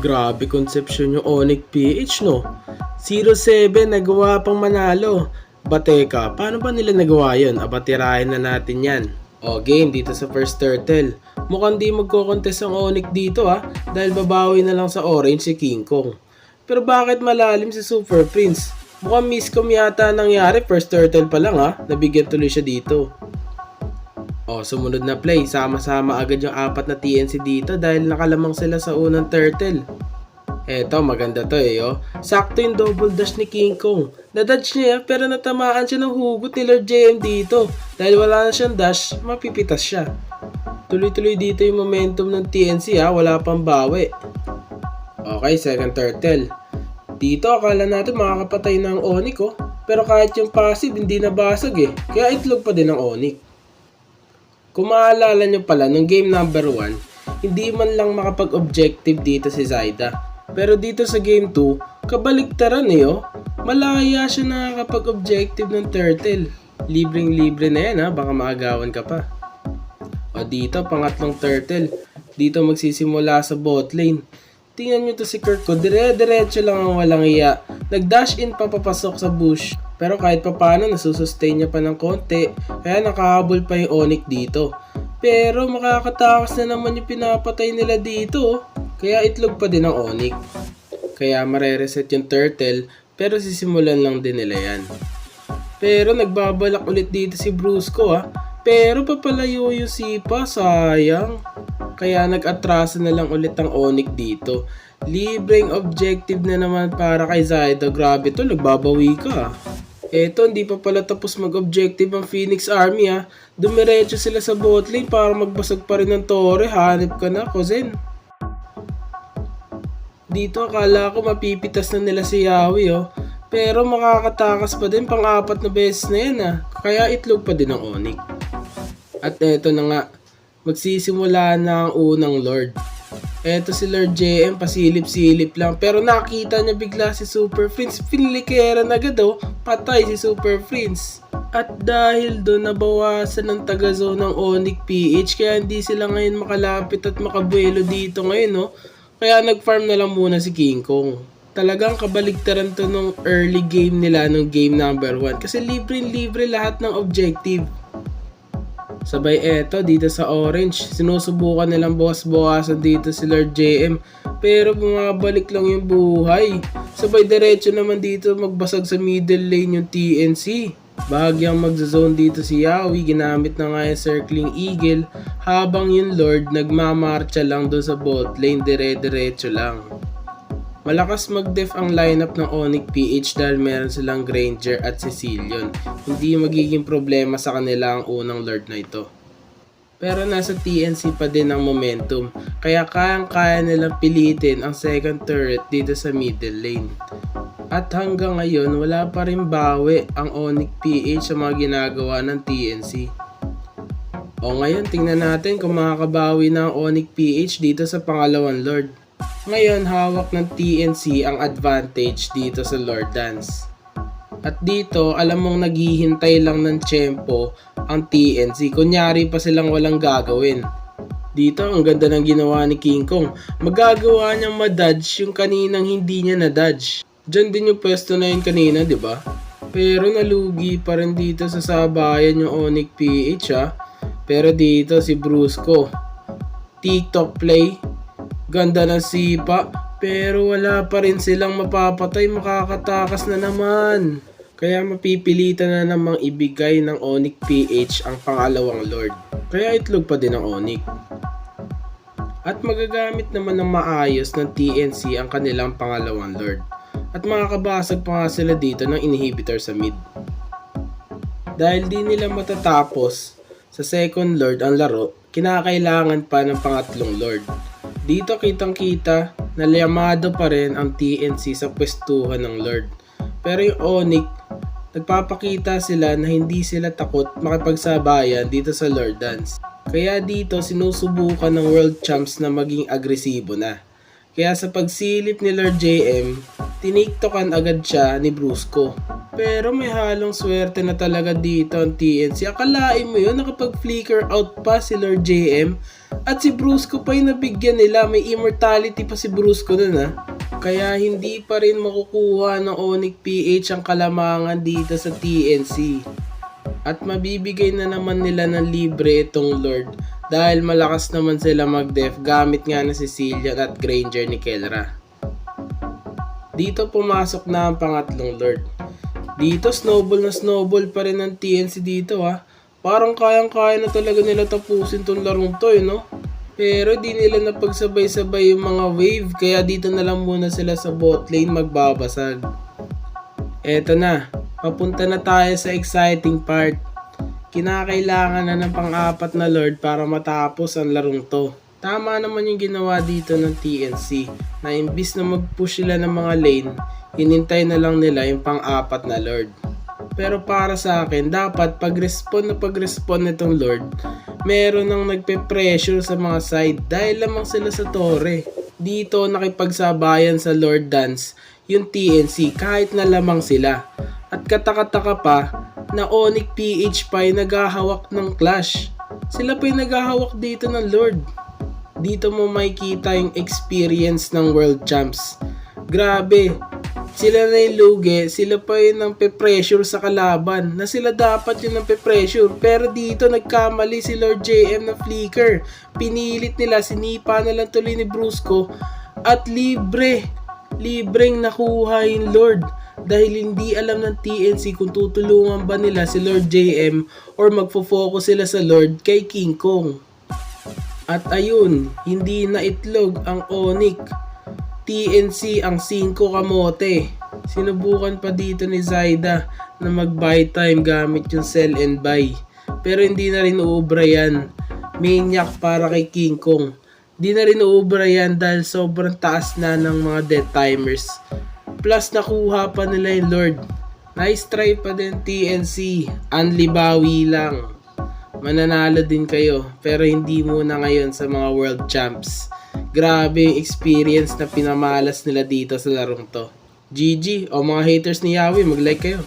Grabe konsepsyon yung Onyx PH no. 0-7 nagawa pang manalo. Bateka, paano ba nila nagawa yun? Tirahin na natin yan. O game dito sa first turtle. Mukhang di magkocontest ang Onyx dito dahil babawi na lang sa orange si King Kong. Pero bakit malalim si Super Prince? Mukhang miscom yata nangyari, first turtle pa lang nabigyan tuloy siya dito. O, sumunod na play, sama-sama agad yung apat na TNC dito dahil nakalamang sila sa unang turtle. Eto, maganda to Sakto yung double dash ni King Kong. Nadodge niya pero natamaan siya ng hugot ni Lord JM dito. Dahil wala na siyang dash, mapipitas siya. Tuloy-tuloy dito yung momentum ng TNC wala pang bawi. Okay, second turtle. Dito akala natin makakapatay ng Onyx pero kahit yung passive hindi nabasag kaya itlog pa din ng Onyx. Kung maalala nyo pala, nung game number 1, hindi man lang makapag-objective dito si Zyda. Pero dito sa game 2, kabaligtaran Malaya siya nakakapag-objective ng turtle. Libreng-libre na yan baka maagawan ka pa. O dito, pangatlong turtle. Dito magsisimula sa bot lane. Tingnan nyo to si Kirk ko, dire-diretso lang ang walang iya. Nag-dash in pa papasok sa bush. Pero kahit papano nasusustain niya pa ng konti, kaya nakahabol pa yung Onyx dito. Pero makakatakas na naman yung pinapatay nila dito kaya itlog pa din ang Onyx. Kaya marereset yung turtle pero sisimulan lang din nila yan. Pero nagbabalak ulit dito si Brusco pero papalayo yung sipa, sayang. Kaya nag-atraso na lang ulit ang Onyx dito. Libreng objective na naman para kay Zyda. Grabe to, nagbabawi ka Eto, hindi pa pala tapos mag-objective ang Phoenix Army Dumiretso sila sa bot lane para magbasag pa rin ng torre. Hanip ka na, Kozen. Dito akala ko mapipitas na nila si Yawi pero makakatakas pa din, pang-apat na beses na yan Kaya itlog pa din ang Onyx. At eto na nga, magsisimula na ang unang Lord. Eto si Lord JM, pasilip-silip lang. Pero nakita niya bigla si Super Prince. Pinlikeran agad patay si Super Prince. At dahil doon nabawasan ng taga-zone ng Onyx PH, kaya hindi sila ngayon makalapit at makabuelo dito ngayon Kaya nag-farm na lang muna si King Kong. Talagang kabaligtaran to nung early game nila nung game number 1. Kasi libre-libre lahat ng objective. Sabay eto dito sa orange, sinusubukan nilang bawas-bawasan dito si Lord JM pero bumabalik lang yung buhay. Sabay diretso naman dito magbasag sa middle lane yung TNC. Bahagyang magzazone dito si Yawi, ginamit na nga yung circling eagle habang yung Lord nagmamarcha lang doon sa bot lane, dire-diretso lang. Malakas mag-def ang lineup ng Onyx PH dahil meron silang Granger at Cecilion. Hindi magiging problema sa kanila ang unang Lord na ito. Pero nasa TNC pa din ang momentum, kaya kayang-kaya nilang pilitin ang second turret dito sa middle lane. At hanggang ngayon, wala pa rin bawi ang Onyx PH sa mga ginagawa ng TNC. O ngayon, tingnan natin kung makakabawi na ang Onyx PH dito sa pangalawang Lord. Ngayon, hawak ng TNC ang advantage dito sa Lord Dance. At dito, alam mong naghihintay lang ng tiyempo ang TNC. Kunyari pa silang walang gagawin. Dito, ang ganda ng ginawa ni King Kong. Magagawa niyang ma-dodge yung kaninang hindi niya na-dodge. Diyan din yung pwesto na yun kanina, di ba? Pero nalugi pa rin dito sa sabayan yung Onyx PH Pero dito si Brusco. TikTok play. Ganda ng sipa, pero wala pa rin silang mapapatay, makakatakas na naman. Kaya mapipilitan na namang ibigay ng Onyx PH ang pangalawang Lord. Kaya itlog pa din ang Onyx. At magagamit naman ng maayos ng TNC ang kanilang pangalawang Lord. At makakabasag pa nga sila dito ng inhibitor sa mid. Dahil di nila matatapos sa second Lord ang laro, kinakailangan pa ng pangatlong Lord. Dito kitang-kita na liyamado pa rin ang TNC sa pwestuhan ng Lord. Pero yung Onyx, nagpapakita sila na hindi sila takot makipagsabayan dito sa Lord Dance. Kaya dito sinusubukan ng World Champs na maging agresibo na. Kaya sa pagsilip ni Lord JM, tiniktokan agad siya ni Brusco. Pero may halong swerte na talaga dito ang TNC. Akalain mo yun, nakapag-flicker out pa si Lord JM at si Brusco pa yung nabigyan nila. May immortality pa si Brusco nun ha. Kaya hindi pa rin makukuha ng Onyx PH ang kalamangan dito sa TNC. At mabibigay na naman nila ng libre itong Lord dahil malakas naman sila mag-def gamit nga na Sicilian at Granger ni Kelra. Dito pumasok na ang pangatlong Lord. Dito snowball na snowball pa rin ang TNC dito ha. Parang kayang-kaya na talaga nila tapusin tong larong to no. Pero di nila napagsabay-sabay yung mga wave kaya dito na lang muna sila sa bot lane magbabasag. Eto na, papunta na tayo sa exciting part. Kinakailangan na ng pang-apat na Lord para matapos ang larong to. Tama naman yung ginawa dito ng TNC na imbis na mag-push sila ng mga lane, hinintay na lang nila yung pang-apat na Lord. Pero para sa akin, dapat pag-respawn nitong Lord, meron nang nagpe-pressure sa mga side dahil lamang sila sa torre. Dito nakipagsabayan sa Lord Dance yung TNC kahit na lamang sila. At katakataka pa na Onyx PH pa yung naghahawak ng Clash. Sila pa yung naghahawak dito ng Lord. Dito mo makikita yung experience ng World Champs. Grabe, sila na yung lugi, sila pa yun ang pe-pressure sa kalaban na sila dapat yun ang pe-pressure. Pero dito nagkamali si Lord JM na flicker. Pinilit nila, sinipa na lang tuloy ni Brusco at libreng nakuha yung Lord. Dahil hindi alam ng TNC kung tutulungan ba nila si Lord JM or magfo-focus sila sa Lord kay King Kong. At ayun, hindi na itlog ang Onyx. TNC ang 5 kamote. Sinubukan pa dito ni Zaida na mag-buy time gamit yung sell and buy. Pero hindi na rin uubra yan. Maniac para kay King Kong. Hindi na rin uubra yan dahil sobrang taas na ng mga death timers. Plus nakuha pa nila yung Lord. Nice try pa din TNC. Anlibawi lang. Mananalo din kayo pero hindi muna ngayon sa mga World Champs. Grabe yung experience na pinamalas nila dito sa larong to. GG o mga haters ni Yawi, mag-like kayo.